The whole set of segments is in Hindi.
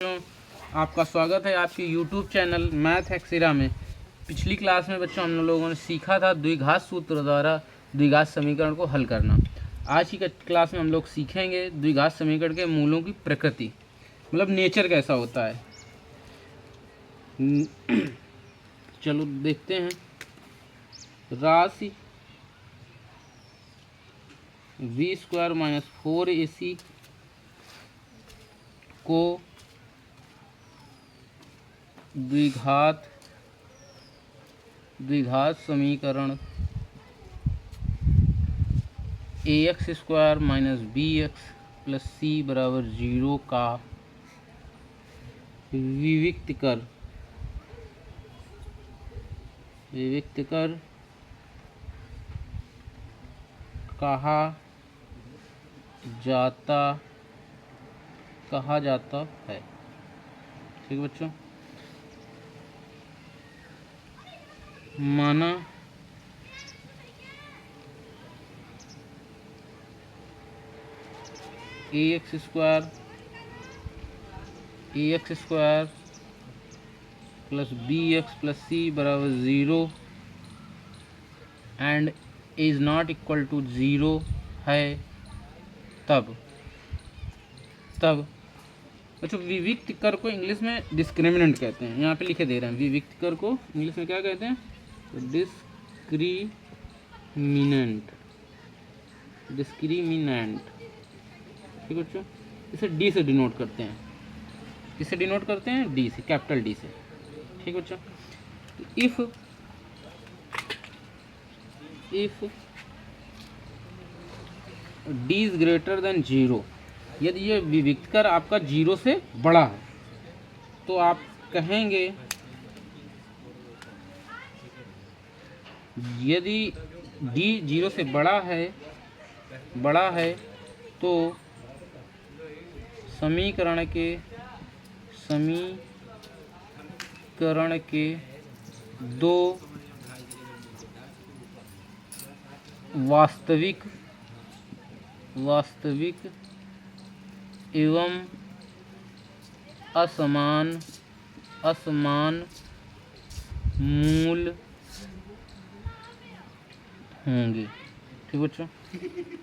आपका स्वागत है आपके YouTube चैनल मैथ एक्सेरा में। पिछली क्लास में बच्चों हम लोगों ने सीखा था द्विघात सूत्र द्वारा द्विघात समीकरण को हल करना। आज की क्लास में हम लोग सीखेंगे द्विघात समीकरण के मूलों की प्रकृति, मतलब नेचर कैसा होता है। चलो देखते हैं। राशि v² - 4ac को द्विघात समीकरण ax² - bx + c = 0 का विविक्त कर कहा जाता है। ठीक है बच्चों, माना ax² + bx + c = 0 and is not equal to 0 है, तब बच्चों विविक्त कर को इंग्लिश में डिस्क्रिमिनेंट कहते हैं। यहाँ पे लिखे दे रहे हैं विविक्त कर को इंग्लिश में क्या कहते हैं, तो डिस्क्रिमिनेंट। ठीक है बच्चों, इसे डी से डिनोट करते हैं। किससे डिनोट करते हैं? डी से, कैपिटल डी से। ठीक है बच्चों, if d is greater than 0, यदि ये विविक्त कर आपका 0 से बड़ा है तो आप कहेंगे, यदि d 0 से बड़ा है तो समीकरण के दो वास्तविक एवं असमान मूल होंगे। ठीक बच्चों,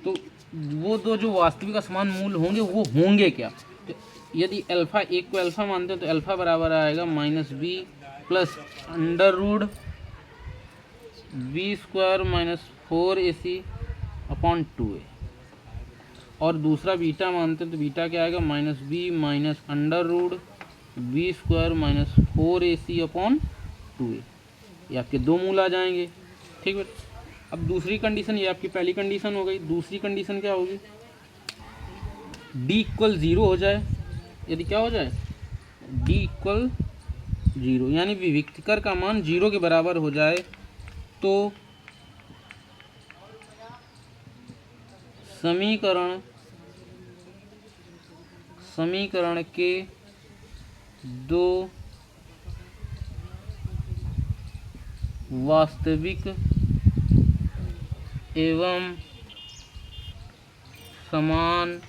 तो वो दो जो वास्तविक असमान मूल होंगे वो होंगे क्या? तो यदि अल्फा एक को अल्फा मानते हैं तो अल्फा बराबर आएगा -b + √b² - 4ac/2a, और दूसरा बीटा मानते हैं तो बीटा क्या आएगा -b - √b² - 4ac/2a। ये आपके दो मूल आ जाएंगे। ठीक है, अब दूसरी कंडीशन, ये आपकी पहली कंडीशन हो गई। दूसरी कंडीशन क्या होगी? d = 0 हो जाए। यदि क्या हो जाए? d = 0, यानी विविक्त कर का मान 0 के बराबर हो जाए तो समीकरण के दो वास्तविक एवं समान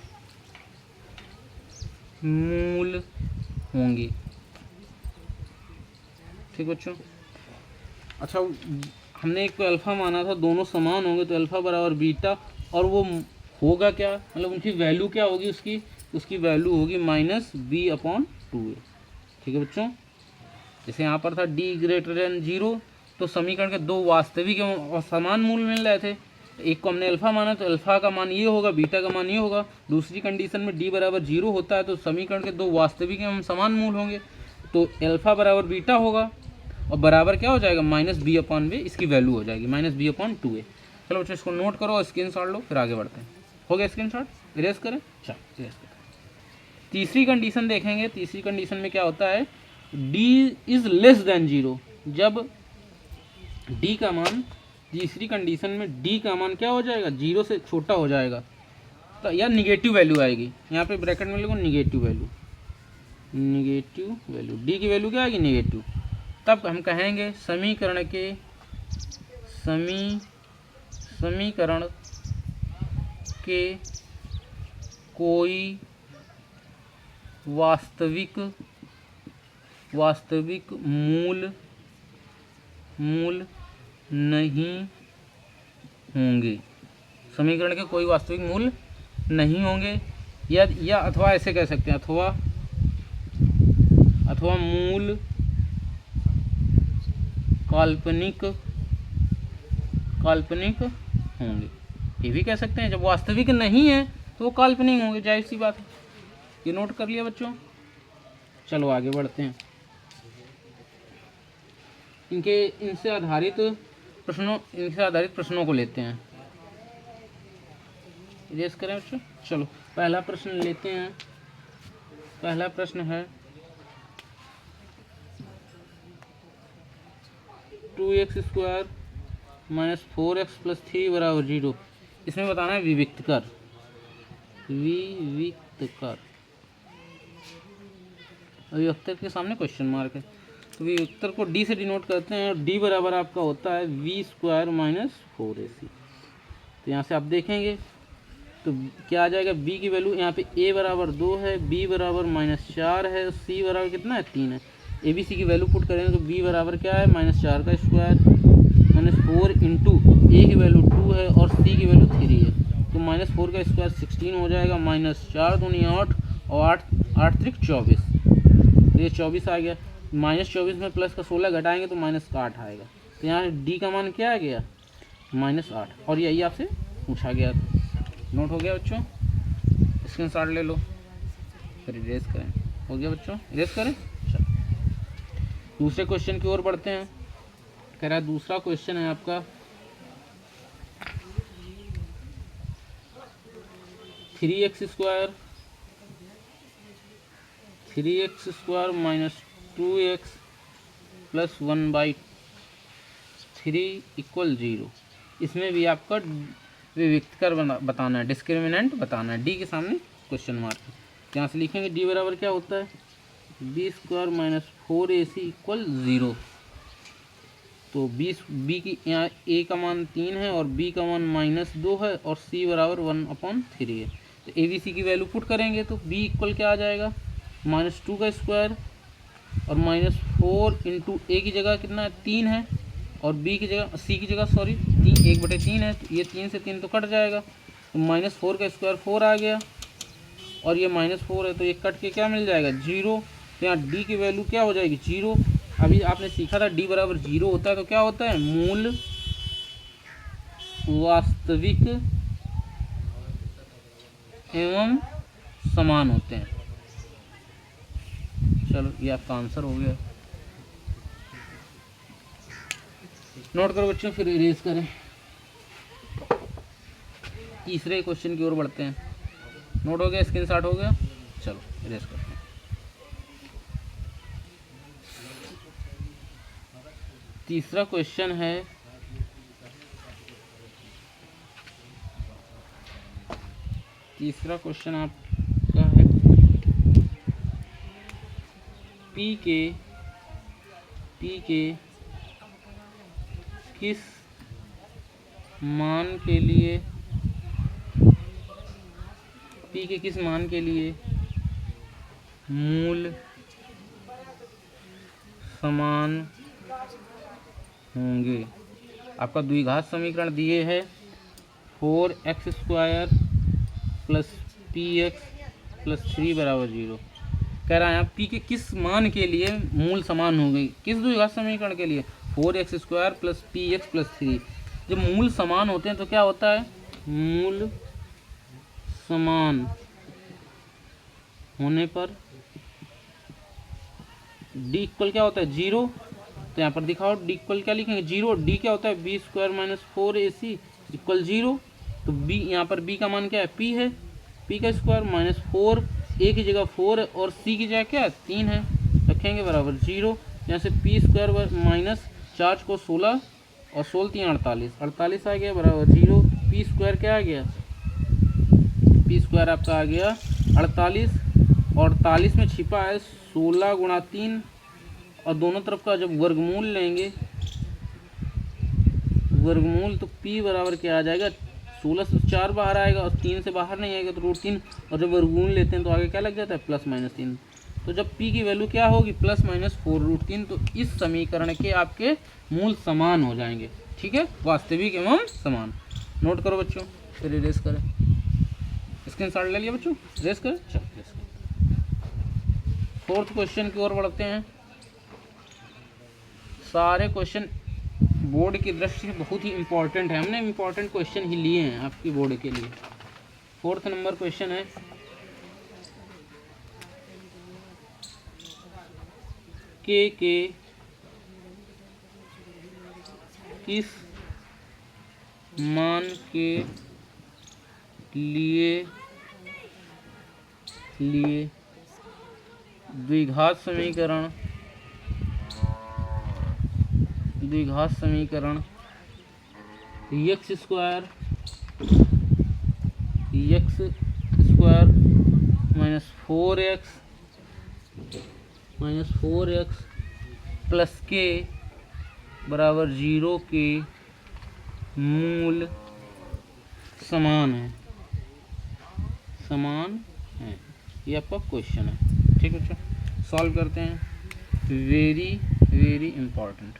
मूल होंगे। ठीक बच्चों, अच्छा हमने एक को अल्फा माना था, दोनों समान होंगे तो अल्फा बराबर बीटा, और वो होगा क्या, मतलब उनकी वैल्यू क्या होगी? उसकी वैल्यू होगी -b/2a। ठीक है बच्चों, जैसे यहाँ पर था d > 0, तो समीकरण के दो वास्तविक एवं समान मूल मिल रहे थे। एक को हमने अल्फा माना तो अल्फा का मान ये होगा, बीटा का मान ये होगा। दूसरी कंडीशन में d = 0 होता है तो समीकरण के दो वास्तविक एवं समान मूल होंगे, तो अल्फा बराबर बीटा होगा और बराबर क्या हो जाएगा? -b/2a। इसकी वैल्यू हो जाएगी -b/2a। चलो बच्चों इसको नोट करो और स्क्रीनशॉट लो, फिर आगे बढ़ते हैं। हो गया स्क्रीनशॉट? इरेज करें। चलो इरेज करें। तीसरी कंडीशन देखेंगे। तीसरी कंडीशन में क्या होता है? d इज लेस देन 0, जब d का मान, तीसरी कंडीशन में d का मान क्या हो जाएगा? 0 से छोटा हो जाएगा, तो या निगेटिव वैल्यू आएगी। यहाँ पे ब्रैकेट में लिखो निगेटिव वैल्यू, d की वैल्यू क्या आएगी? निगेटिव। तब हम कहेंगे समीकरण के कोई वास्तविक मूल नहीं होंगे, समीकरण के कोई वास्तविक मूल नहीं होंगे, या अथवा ऐसे कह सकते हैं, अथवा मूल काल्पनिक होंगे, ये भी कह सकते हैं। जब वास्तविक नहीं है तो वो काल्पनिक होंगे, जाहिर सी बात है। ये नोट कर लिया बच्चों। चलो आगे बढ़ते हैं, इनसे आधारित प्रश्नों को लेते हैं। इरेज करें बच्चों। चलो पहला प्रश्न लेते हैं। पहला प्रश्न है 2x² - 4x + 3 = 0। इसमें बताना है विविक्त कर। विविक्तर के सामने क्वेश्चन मार्क है, तो विविक्तर को डी से डिनोट करते हैं, और डी बराबर आपका होता है v² - 4ac। तो यहाँ से आप देखेंगे तो क्या आ जाएगा, b की वैल्यू यहाँ पे a बराबर 2 है, b बराबर -4 है, c बराबर कितना है 3 है। ए बी सी की वैल्यू पुट करेंगे तो b बराबर क्या है, -4 का स्क्वायर -4 इंटू a की वैल्यू 2 है और c की वैल्यू 3 है, तो -4 का स्क्वायर 16 हो जाएगा, -4 दूनी 8 और 8 त्रिक 24, तो ये 24 आ गया। -24 में प्लस का 16 घटाएंगे तो -8 आएगा। तो यहाँ d का मान क्या आ गया, -8, और यही आपसे पूछा गया। नोट हो गया बच्चों, स्क्रीनशॉट ले लो, फिर इरेज करें। हो गया बच्चों, इरेज करें। चलो दूसरे क्वेश्चन की ओर बढ़ते हैं। कह रहा है दूसरा क्वेश्चन है आपका 3x² - 2x + 1/3 = 0। इसमें भी आपका विविक्त कर बताना है, डिस्क्रिमिनेंट बताना है। डी के सामने क्वेश्चन मार्क है, यहाँ से लिखेंगे डी बराबर क्या होता है, b² - 4ac = 0। तो बी की यहाँ a का मान 3 है और b का मान -2 है और c बराबर 1/3 है। तो ए बी सी की वैल्यू पुट करेंगे तो b इक्वल क्या आ जाएगा, -2 का स्क्वायर और -4 इंटू ए की जगह कितना है 3 है, और b की जगह c की जगह 1/3 है, तो ये 3 से 3 तो कट जाएगा, तो -4 का स्क्वायर 4 आ गया, और ये -4 है तो ये कट के क्या मिल जाएगा 0। तो यहाँ d की वैल्यू क्या हो जाएगी 0। अभी आपने सीखा था d बराबर 0 होता है, तो क्या होता है, मूल वास्तविक एवं समान होते हैं। चलो ये आपका आंसर हो गया। नोट करो बच्चों, फिर इरेज करें। तीसरे क्वेश्चन की ओर बढ़ते हैं। नोट हो गया, स्क्रीनशॉट हो गया। चलो इरेज करते हैं। तीसरा क्वेश्चन है आपका है P के किस मान के लिए मूल समान होंगे। आपका द्विघात समीकरण दिए है 4x² + px + 3 = 0। कह रहा है आप p के किस मान के लिए मूल समान होंगे, किस द्विघात समीकरण के लिए, 4x² + px + 3। जब मूल समान होते हैं तो क्या होता है, मूल समान होने पर d इक्वल क्या होता है 0। तो यहाँ पर दिखाओ d इक्वल क्या लिखेंगे 0। d क्या होता है b² - 4ac = 0। तो b यहाँ पर b का मान क्या है p है, p का स्क्वायर -4, a की जगह 4 है और c की जगह क्या है 3 है, रखेंगे बराबर 0। यहाँ से p² -4 को 16 और 16 3 48 आ गया बराबर 0। p² क्या आ गया, p² आपका आ गया 48, और 48 में छिपा है 16 × 3, और दोनों तरफ का जब वर्गमूल लेंगे तो p बराबर क्या आ जाएगा 16 से 4 बाहर आएगा और 3 से बाहर नहीं आएगा तो √3, और जब वर्गमूल लेते हैं तो आगे क्या लग जाता है +-3। तो जब p की वैल्यू क्या होगी +-4√3, तो इस समीकरण के आपके मूल समान हो जाएंगे। ठीक है, वास्तविक एवं समान। नोट करो बच्चों, फिर इरेज करें। स्क्रीनशॉट ले लिया बच्चों, इरेज करें। चलो इरेज करें। फोर्थ क्वेश्चन की ओर बढ़ते हैं। सारे क्वेश्चन बोर्ड की दृष्टि से बहुत ही इंपॉर्टेंट है, हमने इंपॉर्टेंट क्वेश्चन ही लिए हैं आपकी बोर्ड के लिए। फोर्थ नंबर क्वेश्चन है के किस मान के लिए द्विघात समीकरण x स्क्वायर -4x प्लस के बराबर 0 के मूल समान है। ये आपका क्वेश्चन है। ठीक है बच्चों, सॉल्व करते हैं। Very important.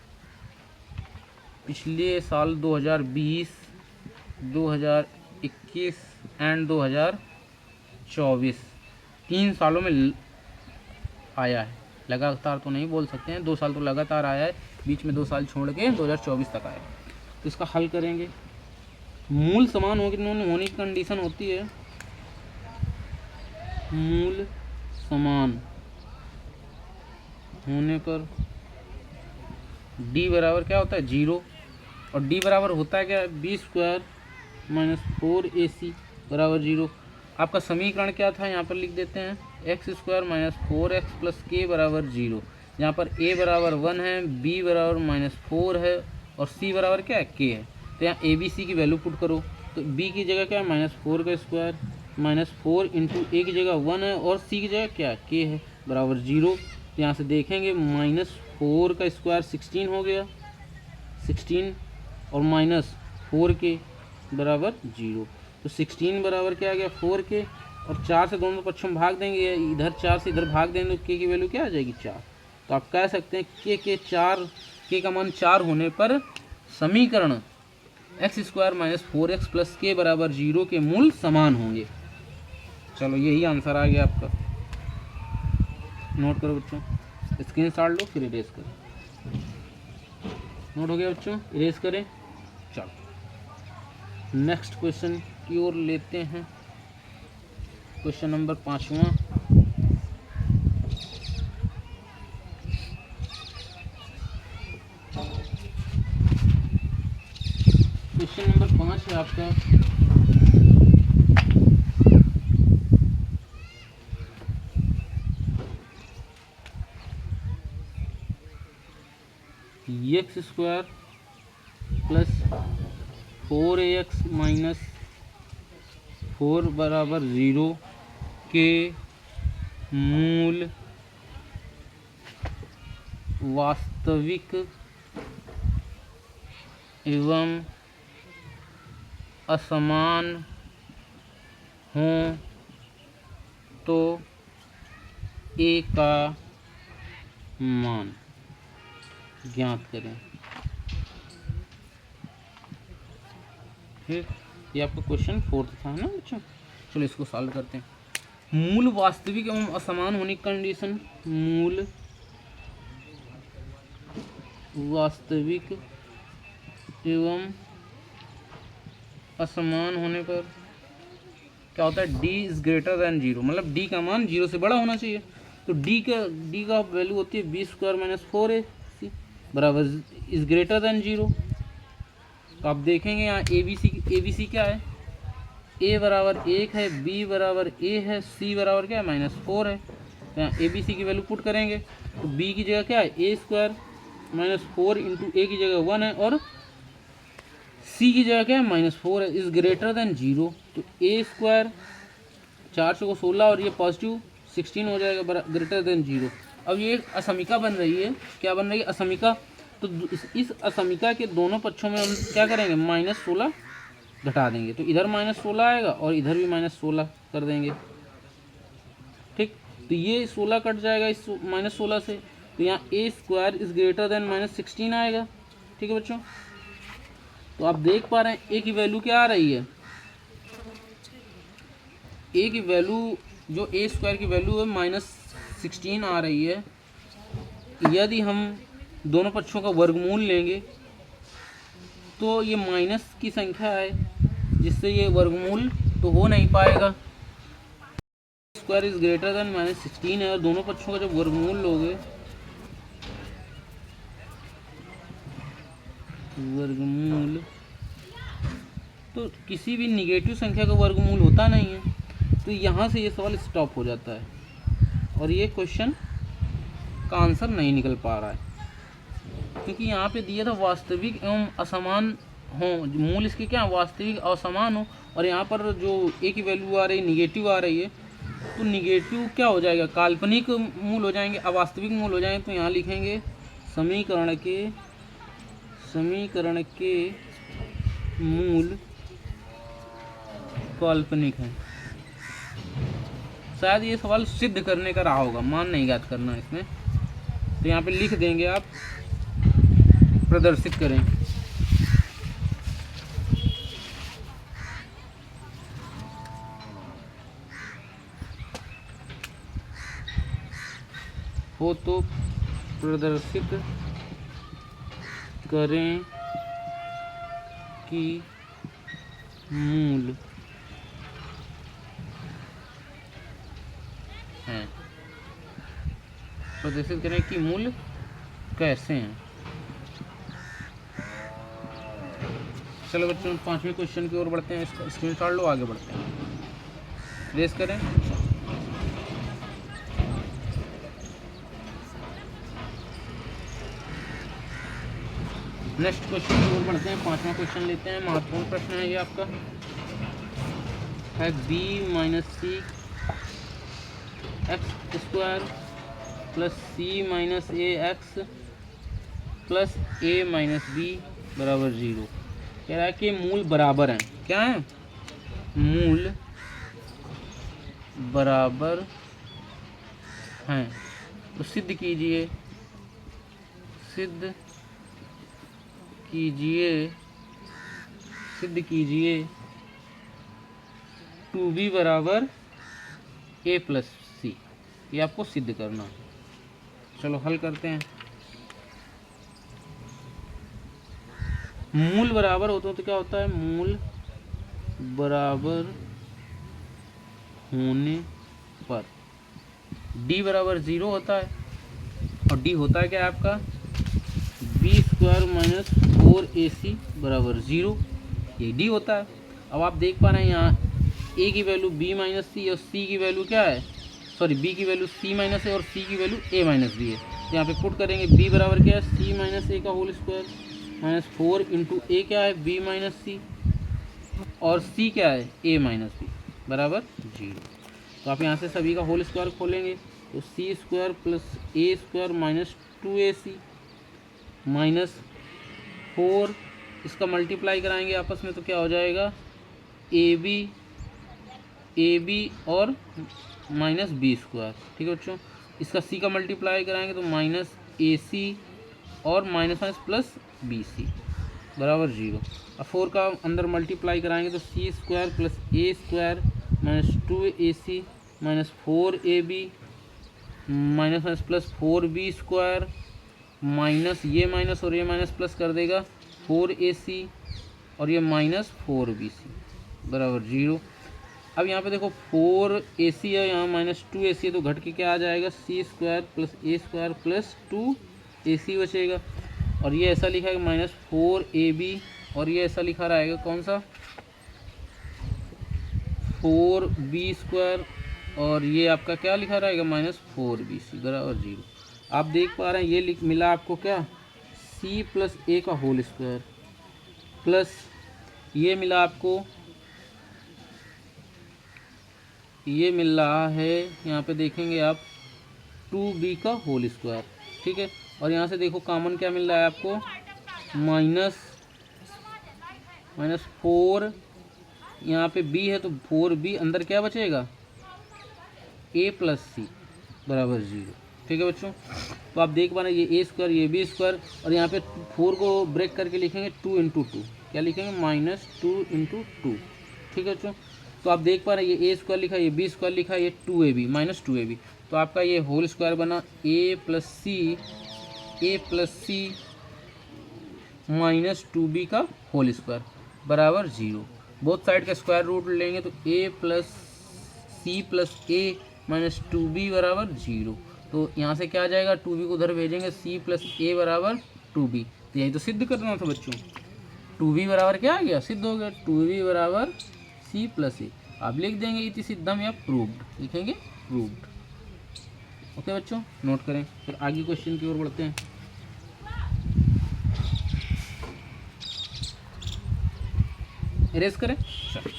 पिछले साल 2020, 2021 एंड 2024 3 सालों में आया है। लगातार तो नहीं बोल सकते हैं, 2 साल तो लगातार आया है, बीच में 2 साल छोड़ के 2024 तक आया। तो इसका हल करेंगे। मूल समान होने की कंडीशन होती है, मूल समान होने पर d बराबर क्या होता है 0, और d बराबर होता है क्या b² -4ac बराबर 0। आपका समीकरण क्या था, यहाँ पर लिख देते हैं x² -4x प्लस k बराबर 0। यहाँ पर a बराबर 1 है, b बराबर -4 है और c बराबर क्या है k है। तो यहाँ a b c की वैल्यू पुट करो, तो b की जगह क्या है -4 का स्क्वायर, -4 इंटू a की जगह 1 है और c की जगह क्या है k है बराबर 0। तो यहाँ से देखेंगे -4 का स्क्वायर 16 हो गया, 16 और -4 के बराबर 0। तो 16 बराबर क्या आ गया 4 के, और 4 से दोनों पक्षों भाग देंगे, इधर 4 से इधर भाग देंगे तो k की वैल्यू क्या आ जाएगी 4। तो आप कह सकते हैं k का मान 4 होने पर समीकरण x² -4x प्लस k बराबर 0 के मूल समान होंगे। चलो यही आंसर आ गया आपका। नोट करो बच्चों, स्क्रीनशॉट लो फिर इरेज करो। नोट हो गया बच्चों, इरेज करें। चलो नेक्स्ट क्वेश्चन की ओर लेते हैं। क्वेश्चन नंबर 5वां। क्वेश्चन नंबर 5 है आपका x² प्लस 4ax माइनस 4 बराबर 0 के मूल वास्तविक एवं असमान हों तो a का मान ज्ञात करें। फिर ये आपका क्वेश्चन 4 था ना बच्चों। चलो इसको सॉल्व करते हैं। मूल वास्तविक एवं असमान होने की कंडीशन, मूल वास्तविक एवं असमान होने पर क्या होता है d इज ग्रेटर देन 0, मतलब d का मान 0 से बड़ा होना चाहिए। तो d का वैल्यू होती है b² -4ac बराबर इज ग्रेटर देन 0। तो आप देखेंगे यहाँ ABC क्या है, a बराबर 1 है, b बराबर a है, c बराबर क्या है -4 है। तो यहाँ ABC की वैल्यू पुट करेंगे तो b की जगह क्या है a² -4 इंटू a की जगह 1 है और c की जगह क्या है -4 है, इज ग्रेटर देन 0। तो a² 4 को 16 और ये पॉजिटिव 16 हो जाएगा ग्रेटर देन 0। अब ये एक असमिका बन रही है, क्या बन रही है असमिका। तो इस असमिका के दोनों पक्षों में हम क्या करेंगे -16 घटा देंगे तो इधर -16 आएगा और इधर भी -16 कर देंगे। ठीक, तो ये 16 कट जाएगा इस -16 से, तो यहाँ a square is greater than -16 आएगा। ठीक है बच्चों, तो आप देख पा रहे हैं a की वैल्यू क्या आ रही है। a की वैल्यू जो a स्क्वायर की वैल्यू है -16 आ रही है। यदि हम दोनों पक्षों का वर्गमूल लेंगे तो ये माइनस की संख्या है, जिससे ये वर्गमूल तो हो नहीं पाएगा। स्क्वायर इज ग्रेटर देन -16 है और दोनों पक्षों का जब वर्गमूल लोगे, वर्गमूल तो किसी भी निगेटिव संख्या का वर्गमूल होता नहीं है, तो यहाँ से ये सवाल स्टॉप हो जाता है और ये क्वेश्चन का आंसर नहीं निकल पा रहा है, क्योंकि यहाँ पे दिया था वास्तविक एवं असमान हो, मूल इसके क्या वास्तविक असमान हो, और यहाँ पर जो ए की वैल्यू आ रही है निगेटिव आ रही है, तो निगेटिव क्या हो जाएगा, काल्पनिक मूल हो जाएंगे, अवास्तविक मूल हो जाएंगे। तो यहाँ लिखेंगे समीकरण के मूल काल्पनिक है। शायद ये सवाल सिद्ध करने का रहा होगा, मान नहीं ज्ञात करना इसमें, तो यहाँ पे लिख देंगे, आप प्रदर्शित करें। हो तो प्रदर्शित करें कि मूल हैं, प्रदर्शित करें कि मूल कैसे हैं। चलो बच्चों 5वें क्वेश्चन की ओर बढ़ते हैं, इसका स्क्रीनशॉट लो, आगे बढ़ते हैं, रेस करें। नेक्स्ट क्वेश्चन की ओर बढ़ते हैं, 5वां क्वेश्चन लेते हैं। महत्वपूर्ण प्रश्न है ये आपका, है b - c x square plus c - ax plus a - b बराबर 0। कह रहा है कि मूल बराबर हैं, क्या है, मूल बराबर हैं, तो सिद्ध कीजिए, सिद्ध कीजिए 2b बराबर a प्लस c, ये आपको सिद्ध करना है। चलो हल करते हैं। मूल बराबर होते हैं तो क्या होता है, मूल बराबर होने पर d बराबर 0 होता है, और d होता है क्या आपका b स्क्वायर माइनस 4ac बराबर 0, ये d होता है। अब आप देख पा रहे हैं यहाँ a की वैल्यू b माइनस सी और c की वैल्यू क्या है, सॉरी b की वैल्यू c माइनस है और c की वैल्यू a माइनस बी है। तो यहाँ पे पुट करेंगे b बराबर क्या है c माइनस a का whole square minus 4 into a क्या है b माइनस सी और c क्या है a माइनस बी बराबर 0। तो आप यहाँ से सभी का होल स्क्वायर खोलेंगे तो c square plus a square minus 2ac minus 4, इसका मल्टीप्लाई कराएंगे आपस में तो क्या हो जाएगा ए बी और माइनस बी स्क्वायर। ठीक है बच्चों, इसका c का मल्टीप्लाई कराएंगे तो माइनस ए सी और minus minus plus B C बराबर 0। अब 4 का अंदर मल्टीप्लाई कराएंगे तो C square plus A square minus 2ac minus 4ab minus minus plus 4b square minus ये माइनस और ये माइनस प्लस कर देगा 4ac और ये माइनस 4bc बराबर 0। अब यहाँ पे देखो 4ac है, यहाँ माइनस 2ac है, तो घट के क्या आ जाएगा सी square plus A square plus 2ac बचेगा, और ये ऐसा लिखा है माइनस 4ab और ये ऐसा लिखा रहेगा कौन सा 4b स्क्वायर और ये आपका क्या लिखा रहेगा माइनस 4bc बराबर 0। आप देख पा रहे हैं ये मिला आपको क्या c प्लस ए का होल स्क्वायर प्लस ये मिला आपको, ये मिल रहा है यहाँ पे देखेंगे आप 2b का होल स्क्वायर। ठीक है, और यहाँ से देखो कॉमन क्या मिल रहा है आपको माइनस 4 यहाँ पे b है तो 4b, अंदर क्या बचेगा a प्लस सी बराबर 0। ठीक है बच्चों, तो आप देख पा रहे हैं ये a स्क्वायर ये b स्क्वायर, और यहाँ पे 4 को ब्रेक करके लिखेंगे 2 इंटू 2, क्या लिखेंगे -2 इंटू 2। ठीक है बच्चों, तो आप देख पा रहे हैं ये a स्क्वायर लिखा, ये b स्क्वायर लिखा, ये 2ab -2ab, तो आपका ये होल स्क्वायर बना a प्लस सी -2b का होल स्क्वायर बराबर 0। बोथ साइड का स्क्वायर रूट लेंगे तो a plus c plus a -2b बराबर 0। तो यहाँ से क्या आ जाएगा, 2b को उधर भेजेंगे, c प्लस a बराबर 2b। तो यही तो सिद्ध करना था बच्चों, 2b बराबर क्या आ गया, सिद्ध हो गया, 2b बराबर c प्लस a। आप लिख देंगे इति सिद्धम या प्रूव्ड, लिखेंगे प्रूव्ड। ओके बच्चों, नोट करें। फिर आगे क्वेश्चन की ओर बढ़ते हैं। इरेज करें। चलो,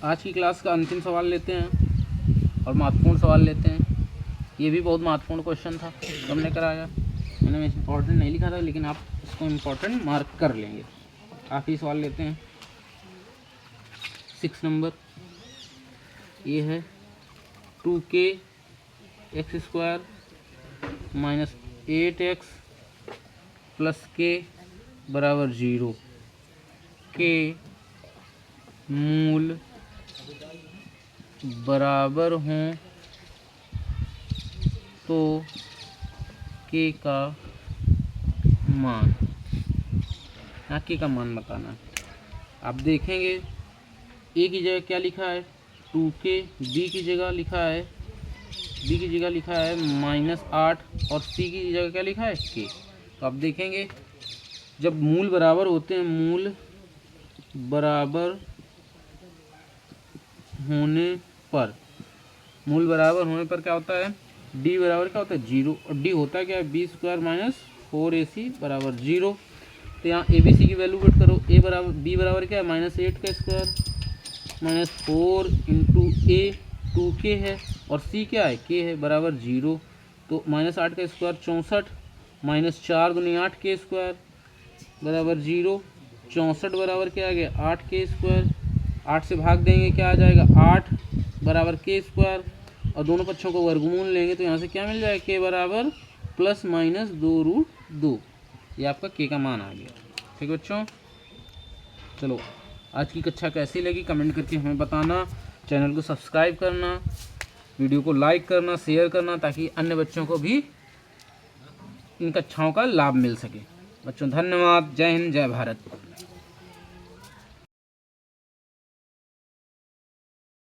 आज की क्लास का अंतिम सवाल लेते हैं और महत्वपूर्ण सवाल लेते हैं। ये भी बहुत महत्वपूर्ण क्वेश्चन था, हमने कराया, मैंने इम्पोर्टेंट नहीं लिखा था, लेकिन आप इसको इम्पोर्टेंट मार्क कर लेंगे। आखिरी सवाल लेते हैं, 6 नंबर। ये है 2k x square -8x plus k बराबर 0 के मूल बराबर हों तो k का मान, यहाँ k का मान बताना है। आप देखेंगे a की जगह क्या लिखा है 2k, b की जगह लिखा है -8 और c की जगह क्या लिखा है k। तो आप देखेंगे जब मूल बराबर होते हैं, मूल बराबर होने पर क्या होता है, d बराबर क्या होता है 0, और d होता है क्या है b स्क्वायर -4ac बराबर 0। तो यहाँ ए बी सी की वैल्यू पुट करो, b बराबर क्या है -8 का स्क्वायर -4 इंटू a 2k है, और c क्या है k है बराबर 0। तो -8 का स्क्वायर 64 -4 दूनी 8 k स्क्वायर बराबर 0। 64 बराबर क्या आ गया 8 k स्क्वायर, 8 से भाग देंगे क्या आ जाएगा 8 बराबर k स्क्वायर, और दोनों पक्षों को वर्गमूल लेंगे तो यहाँ से क्या मिल जाएगा k बराबर +-2√2। ये आपका k का मान आ गया। ठीक है बच्चों, चलो आज की कक्षा कैसी लगी कमेंट करके हमें बताना। चैनल को सब्सक्राइब करना, वीडियो को लाइक करना, शेयर करना, ताकि अन्य बच्चों को भी इन कक्षाओं का लाभ मिल सके। बच्चों धन्यवाद, जय हिंद, जय भारत।